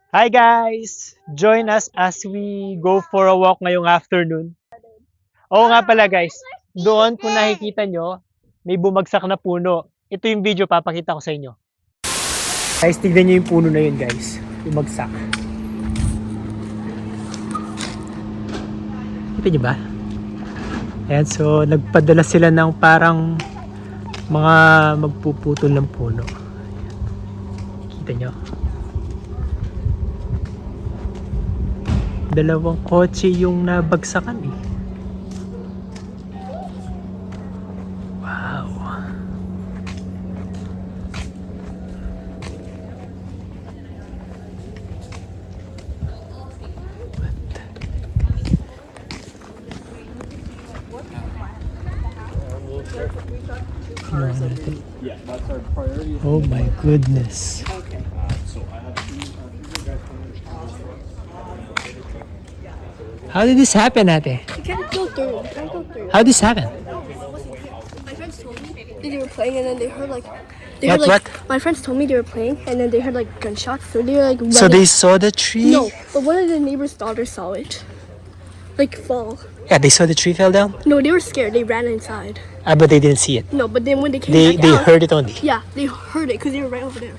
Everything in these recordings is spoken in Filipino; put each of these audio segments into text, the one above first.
Hi guys! Join us as we go for a walk ngayong afternoon. Oo nga pala guys, doon kung nakikita nyo, may bumagsak na puno. Ito yung video papakita ko sa inyo. Guys, tignan nyo yung puno na yun guys. Bumagsak. Kita nyo ba? Ayan, so nagpadala sila ng parang mga magpuputol ng puno. Kita nyo? Dalawang kotse yung nabagsakan eh. Wow. Yeah, that's our priority. Oh my goodness. So I have two guys coming. How did this happen, ate? You can't go through. You can't go through. How did this happen? My friends told me they were playing and then they heard like What? my friends told me they were playing and then they heard like gunshots, so they were like running. So they saw the tree? No, but one of the neighbor's daughters saw it. Like fall. Yeah, they saw the tree fell down? No, they were scared. They ran inside. But they didn't see it. No, but then when they came They back out, heard it only. yeah, they heard it because they were right over there.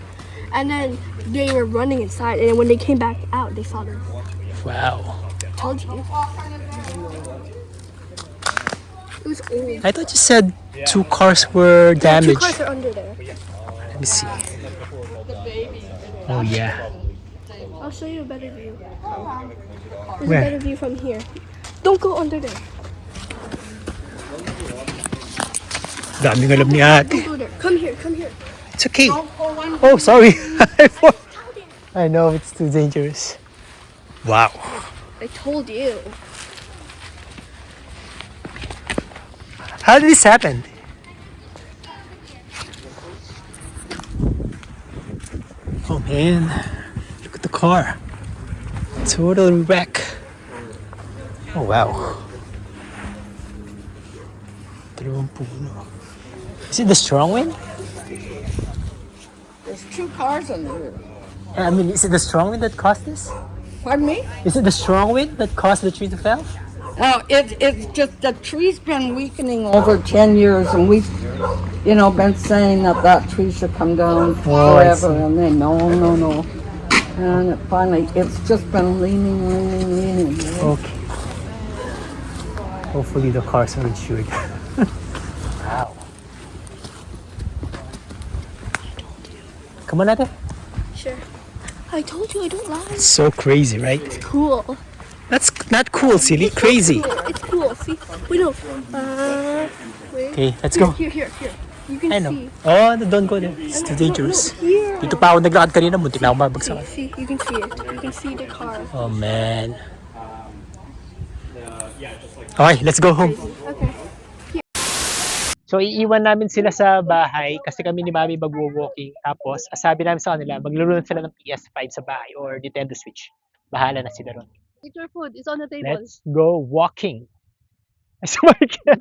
And then they were running inside, and then when they came back out, they saw them. Wow. Told you. It was old. I thought you said two cars were Two damaged. cars are under there. Let me see. Oh yeah. I'll show you a better view. There's Where? a better view from here. Don't go under there. Daming alam ni ate. Don't go there. Come here. Come here. It's okay. Oh, sorry. I know it's too dangerous. Wow. I told you. How did this happen? Oh man, look at the car. Total wreck. Oh wow. Dalawang puno. Is it the strong wind? There's two cars in there. I mean, is it the strong wind that caused this? Pardon me? Is it the strong wind that caused the tree to fall? No, it's just the tree's been weakening over 10 years, and we've, been saying that tree should come down Oh, I forever, and then no. And finally, it's just been leaning. Okay. Hopefully the cars are insured. Wow. Come on, ate. Sure. I told you I don't lie. So crazy, right? Cool. That's not cool, silly. Crazy. It's cool. See? Wait, no. Wait. Okay, let's go. Here. You can I know. see. Oh, don't go there. It's too dangerous. Here. Dito pa ako naglakad kanina, muntik na ako mabagsakan. See, you can see it. You can see the car. Oh man. Okay, let's go home. Okay. So iiwan namin sila sa bahay kasi kami ni Mami magwo-walking. Tapos sabi namin sa kanila, maglaro na sila ng PS5 sa bahay or Nintendo Switch. Bahala na sila ron. Eat your food. It's on the table. Let's go walking. So, Michael.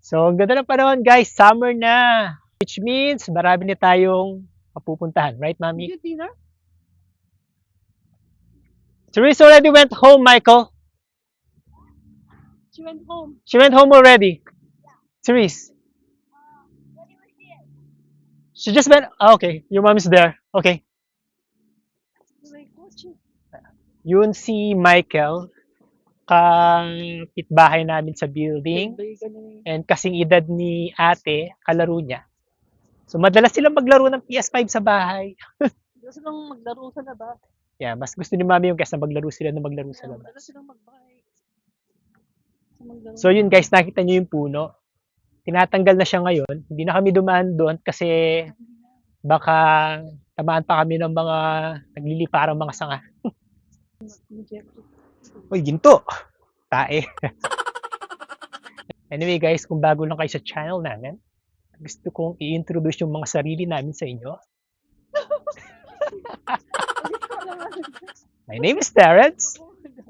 So, ang ganda ng panahon guys. Summer na. Which means marami na tayong mapupuntahan. Right, Did Mami? you dinner? Therese already went home, Michael. She went home. She went home already. Therese. She just went. Oh, okay, your mom is there. Okay. Like, what's she? Yun si Michael, kapitbahay namin sa building. And kasing edad ni ate, kalaro niya. So madalas silang maglaro ng PS5 sa bahay. Gusto silang maglaro sa labas. Yeah, mas gusto ni mami yung kaysa maglaro sila na maglaro sa labas. Gusto silang magbike. Maglaro. So yun guys, nakita niyo yung puno. Tinatanggal na siya ngayon. Hindi na kami dumaan doon kasi baka tamaan pa kami ng mga nagliliparang mga sanga. Uy, ginto! Tae. Anyway guys, kung bago lang kayo sa channel namin, gusto kong i-introduce yung mga sarili namin sa inyo. My name is Terrence.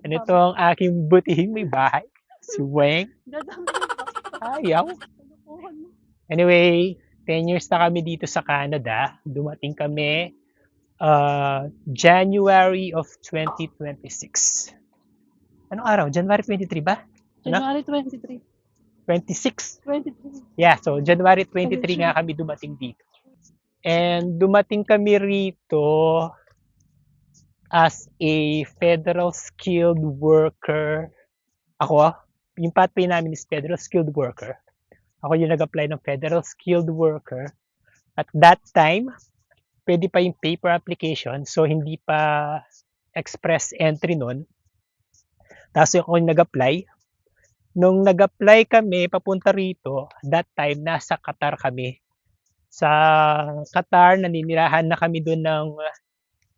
And ito ang aking butihing may bahay. Si Weng. Ayaw. Anyway, 10 years na kami dito sa Canada. Dumating kami January of 2026. Anong araw? January 23 ba? Ano? January 23. 26? 23. Yeah, so January 23 nga kami dumating dito. And dumating kami rito as a federal skilled worker. Ako, yung pathway namin is federal skilled worker. Ako yung nag-apply ng federal skilled worker. At that time, pwede pa yung paper application, so hindi pa express entry nun. Tapos ako yung nag-apply. Nung nag-apply kami papunta rito, that time nasa Qatar kami. Sa Qatar, naninirahan na kami doon ng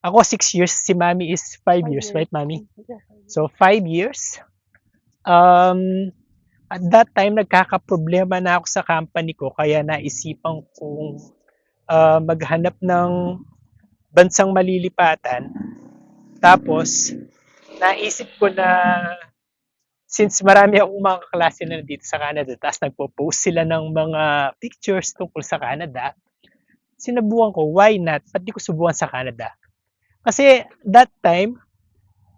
ako 6 years, si Mami is 5 years, right Mami? So 5 years. At that time, nagkakaproblema na ako sa company ko, kaya naisipan kong maghanap ng bansang malilipatan. Tapos, naisip ko na since marami akong mga kaklase na dito sa Canada, tapos nagpo-post sila ng mga pictures tungkol sa Canada, sinabukan ko, why not? Ba't di ko subukan sa Canada? Kasi that time,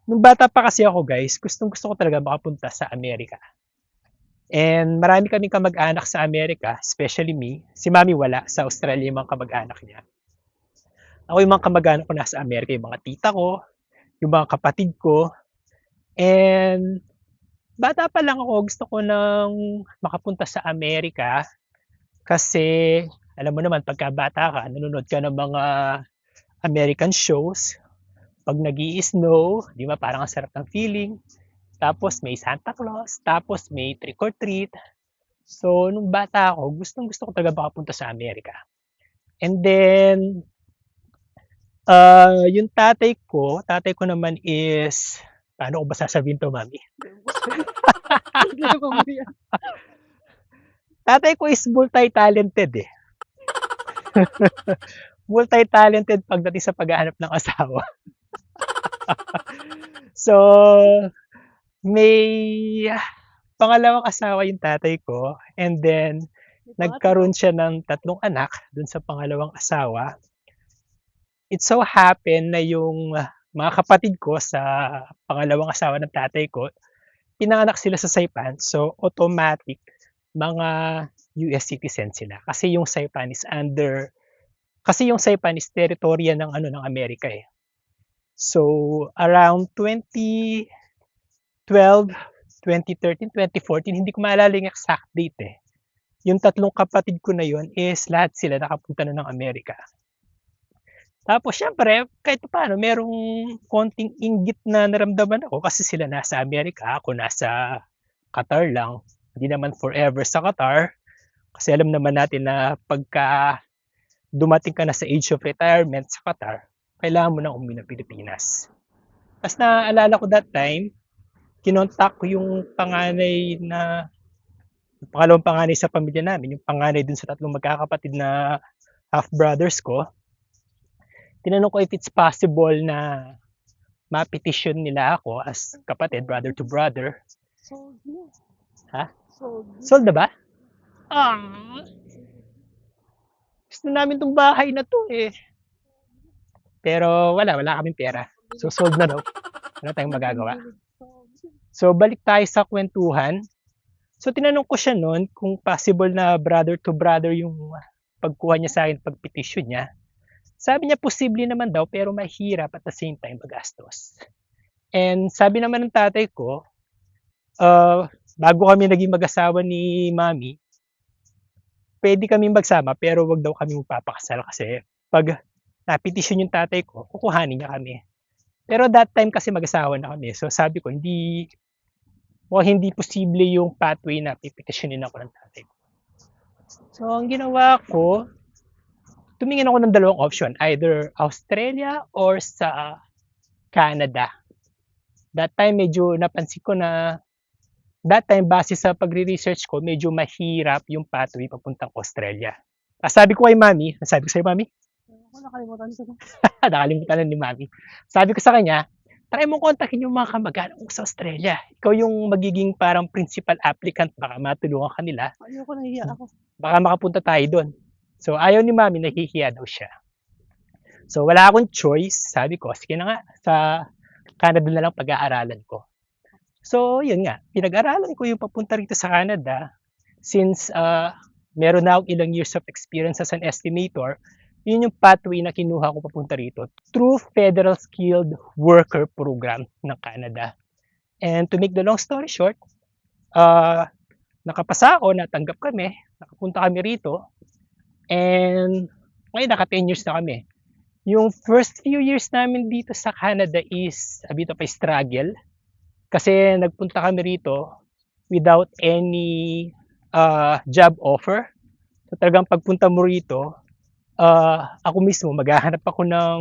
nung bata pa kasi ako guys, gustong gusto ko talaga makapunta sa Amerika. And marami kaming kamag-anak sa Amerika, especially me. Si Mami wala, sa Australia yung mga kamag-anak niya. Ako yung mga kamag-anak ko nasa Amerika, yung mga tita ko, yung mga kapatid ko. And bata pa lang ako, gusto ko nang makapunta sa Amerika kasi alam mo naman pagka bata ka, nanonood ka ng mga American shows. Pag nag-i-snow, di ba parang ang sarap ng feeling. Tapos may Santa Claus, tapos may trick or treat. So nung bata ako, gusto ko talaga makapunta sa Amerika. And then yung tatay ko naman is, paano ko ba sasabihin to, Mami? Tatay ko is multi-talented eh. Multi-talented pagdating sa paghahanap ng asawa. So, may pangalawang asawa yung tatay ko, and then nagkaroon siya ng 3 anak dun sa pangalawang asawa. It so happened na yung mga kapatid ko sa pangalawang asawa ng tatay ko, pinanganak sila sa Saipan, so automatic mga US citizen sila. Kasi yung Saipan is teritorya ng ng Amerika eh. So around 2012, 2013, 2014, hindi ko maalala yung exact date eh. Yung 3 kapatid ko na yun is lahat sila nakapunta na ng Amerika. Tapos syempre, kahit paano, merong konting inggit na naramdaman ako kasi sila nasa Amerika, ako nasa Qatar lang. Hindi naman forever sa Qatar. Kasi alam naman natin na pagka dumating ka na sa age of retirement sa Qatar, kailangan mo nang umuwi ng Pilipinas. Tapos naaalala ko that time, kinontak ko yung pangalawang panganay sa pamilya namin, yung panganay dun sa 3 magkakapatid na half-brothers ko. Tinanong ko if it's possible na ma-petition nila ako as kapatid, brother to brother. Sold na. Ha? Sold. Sold na ba? Gusto namin tong bahay na to eh. Pero wala kaming pera. So sold na daw. Wala tayong magagawa. So balik tayo sa kwentuhan. So tinanong ko siya noon kung possible na brother to brother yung pagkuha niya sa akin, pag-petition niya. Sabi niya posible naman daw pero mahirap at the same time magastos. And sabi naman ng tatay ko, bago kami naging mag-asawa ni Mami, pwede kami magsama pero wag daw kami magpapakasal kasi pag na-petition yung tatay ko, kukuhanin niya kami. Pero that time kasi mag-asawa na kami. So sabi ko, hindi posible yung pathway na pipetitionin ako ng tatay ko. So ang ginawa ko, tumingin ako ng 2 option, either Australia or sa Canada. That time medyo napansin ko na base sa pagre-research ko, medyo mahirap yung pathway papuntang Australia. Sabi ko kay Mami, sabi ko sa'yo Mami? Ako nakalimutan ko. Nakalimutan na ni Mami. Sabi ko sa kanya, try mo kontakin yung mga kamag-anak ko sa Australia. Ikaw yung magiging parang principal applicant, baka matulungan ka nila. Ayoko, nahihiya ako. Baka makapunta tayo doon. So, ayaw ni mami, nahihiya daw siya. So, wala akong choice. Sabi ko, sige na nga, sa Canada na lang pag-aaralan ko. So, yun nga, pinag-aralan ko yung papunta rito sa Canada since meron na akong ilang years of experience as an estimator. Yun yung pathway na kinuha ko papunta rito through Federal Skilled Worker Program ng Canada. And to make the long story short, nakapasa ako, natanggap kami, nakapunta kami rito, and ngayon naka 10 years na kami. Yung first few years namin dito sa Canada is a bit of a struggle kasi nagpunta kami rito without any job offer. So talagang pagpunta mo rito, ako mismo maghahanap ako ng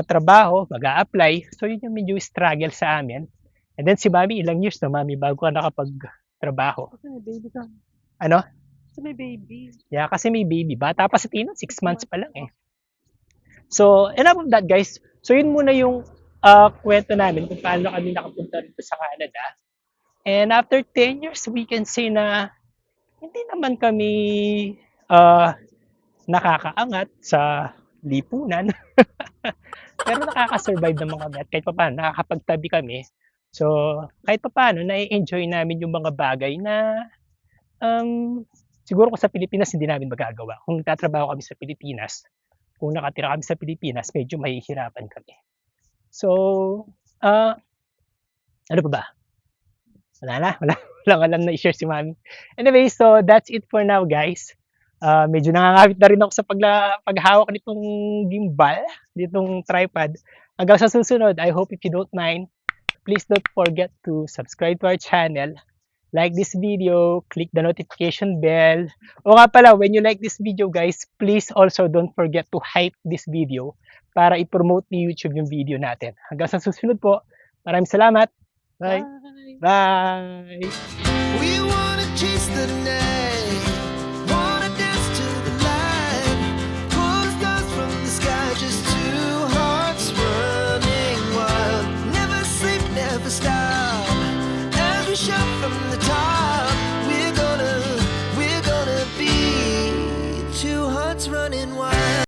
trabaho, mag-a-apply. So yun yung medyo struggle sa amin. And then si Mami, ilang years na Mami bago ka nakapagtrabaho. Kasi may baby ka. Ano? Kasi may baby. Yeah, kasi may baby. Bata pa sa Tina, 6 months pa lang eh. So, enough of that guys. So yun muna yung kwento namin kung paano kami nakapunta rito sa Canada. And after 10 years, we can say na hindi naman kami nakakaangat sa lipunan. Pero nakaka-survive ng mga bet. Kahit pa paano, nakakapagtabi kami. So, kahit pa paano, na-enjoy namin yung mga bagay na siguro kung sa Pilipinas hindi namin magagawa. Kung tatrabaho kami sa Pilipinas, kung nakatira kami sa Pilipinas, medyo mahihirapan kami. So, ano pa ba? Walang alam na i-share si Mami. Anyway, so that's it for now, guys. Medyo nangangawit na rin ako sa paghawak nitong gimbal, nitong tripod. Hanggang sa susunod, I hope if you don't mind, please don't forget to subscribe to our channel, like this video, click the notification bell. O nga pala, when you like this video, guys, please also don't forget to hype this video para i-promote ni YouTube yung video natin. Hanggang sa susunod po, maraming salamat. Bye! Bye! We wanna chase the night, wanna dance to the light, pull the stars from the sky, just two hearts running wild. Never sleep, never stop, as we shout from